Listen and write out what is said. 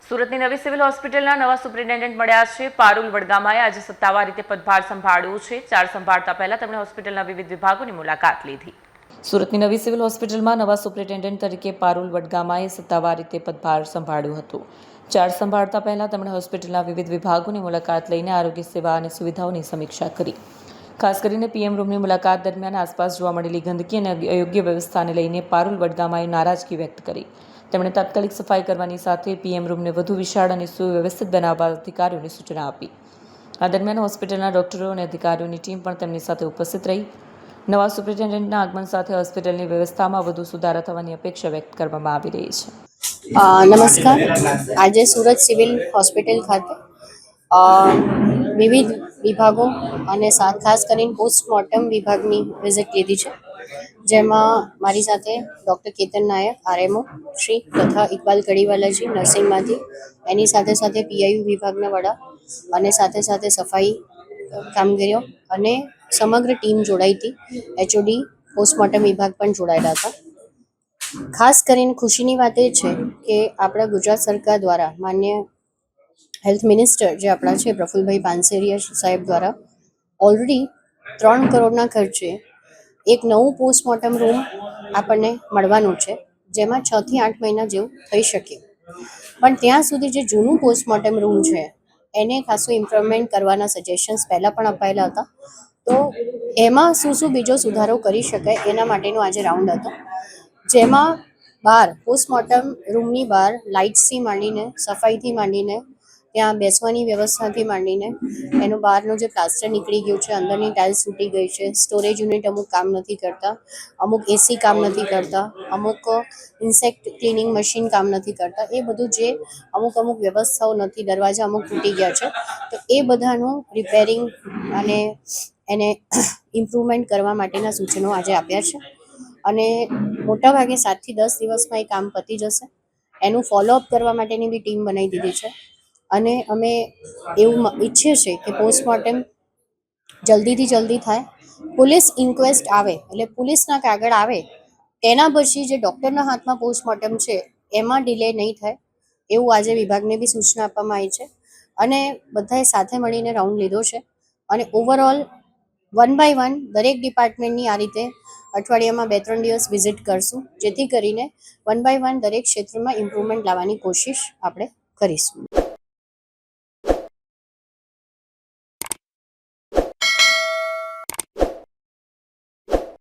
સુરતની નવી સિવિલ હોસ્પિટલના નવા સુપ્રિન્ટેન્ડન્ટ મળ્યા છે. પારુલ વડગામાએ આજે સત્તાવાર રીતે પદભાર સંભાળ્યો છે. ચાર્જ સંભાળતા પહેલા તેમણે હોસ્પિટલના વિવિધ વિભાગોની મુલાકાત લીધી. સુરતની નવી સિવિલ હોસ્પિટલમાં નવા સુપ્રિન્ટેન્ડન્ટ તરીકે પારુલ વડગામાએ સત્તાવાર રીતે પદભાર સંભાળ્યો હતો. ચાર્જ સંભાળતા પહેલા તેમણે હોસ્પિટલના વિવિધ વિભાગોની મુલાકાત લઈને આરોગ્ય સેવા અને સુવિધાઓની સમીક્ષા કરી. ખાસ કરીને પીએમ રૂમની મુલાકાત દરમિયાન આસપાસ જોવા મળેલી ગંદકી અને અયોગ્ય વ્યવસ્થાને લઈને પારુલ વડગામાએ નારાજગી વ્યક્ત કરી. તેમણે તાત્કાલિક સફાઈ કરવાની સાથે પીએમ રૂમને વધુ વિશાળ અને સુવ્યવસ્થિત બનાવવા અધિકારીઓને સૂચના આપી. આ દરમિયાન હોસ્પિટલના ડોક્ટરો અને અધિકારીઓની ટીમ પણ તેમની સાથે ઉપસ્થિત રહી. નવા સુપ્રિન્ટેન્ડન્ટના આગમન સાથે હોસ્પિટલની વ્યવસ્થામાં વધુ સુધારા થવાની અપેક્ષા વ્યક્ત કરવામાં આવી રહી છે. નમસ્કાર. આજે સુરત સિવિલ હોસ્પિટલ ખાતે વિવિધ વિભાગો અને ખાસ કરીને પોસ્ટમોર્ટમ વિભાગની વિઝિટ લીધી છે, જેમાં મારી સાથે ડૉક્ટર કેતન નાયક આરએમઓ શ્રી તથા ઇકબાલ કડીવાલાજી નર્સિંગમાંથી, એની સાથે સાથે પીઆઈયુ વિભાગના વડા અને સાથે સાથે સફાઈ કામગીરીઓ અને સમગ્ર ટીમ જોડાઈ હતી. એચઓડી પોસ્ટમોર્ટમ વિભાગ પણ જોડાયેલા હતા. ખાસ કરીને ખુશીની વાત એ છે કે આપણા ગુજરાત સરકાર દ્વારા માન્ય હેલ્થ મિનિસ્ટર જે આપણા છે પ્રફુલભાઈ પાનસેરિયા સાહેબ દ્વારા ઓલરેડી 3 કરોડના ખર્ચે એક નવું પોસ્ટમોર્ટમ રૂમ આપણને મળવાનું છે, જેમાં 6 થી 8 મહિના જેવું થઈ શકે. પણ ત્યાં સુધી જે જૂનું પોસ્ટમોર્ટમ રૂમ છે એને ખાસું ઇમ્પ્રુવમેન્ટ કરવાના સજેશન્સ પહેલાં પણ અપાયેલા હતા. તો એમાં શું બીજો સુધારો કરી શકાય એના માટેનો આજે રાઉન્ડ હતો, જેમાં બહાર પોસ્ટમોર્ટમ રૂમની બહાર લાઇટ્સથી માંડીને, સફાઈથી માંડીને, ત્યાં બેસવાની વ્યવસ્થાથી માંડીને, એનું બહારનું જે પ્લાસ્ટર નીકળી ગયું છે, અંદરની ટાઇલ્સ તૂટી ગઈ છે, સ્ટોરેજ યુનિટ અમુક કામ નથી કરતા, અમુક એસી કામ નથી કરતા, અમુક ઇન્સેક્ટ ક્લિનિંગ મશીન કામ નથી કરતા, એ બધું જે અમુક વ્યવસ્થાઓ નથી, દરવાજા અમુક તૂટી ગયા છે, તો એ બધાનું રિપેરિંગ અને એને ઇમ્પ્રુવમેન્ટ કરવા માટેના સૂચનો આજે આપ્યા છે. અને મોટાભાગે 7 થી 10 દિવસમાં એ કામ પતી જશે. એનું ફોલોઅપ કરવા માટેની બી ટીમ બનાવી દીધી છે. અને અમે એવું ઈચ્છીએ છીએ કે પોસ્ટમોર્ટમ જલ્દીથી જલ્દી થાય, પોલીસ ઇન્ક્વેસ્ટ આવે એટલે પોલીસના કાગળ આવે તેના પછી જે ડૉક્ટરના હાથમાં પોસ્ટમોર્ટમ છે એમાં ડિલે નહીં થાય, એવું આજે વિભાગને બી સૂચના આપવામાં આવી છે. અને બધાએ સાથે મળીને રાઉન્ડ લીધો છે અને ઓવરઓલ 1 by 1 દરેક ડિપાર્ટમેન્ટની આ રીતે અઠવાડિયામાં 2-3 દિવસ વિઝિટ કરશું, જેથી કરીને 1 by 1 દરેક ક્ષેત્રમાં ઇમ્પ્રુવમેન્ટ લાવવાની કોશિશ આપણે કરીશું.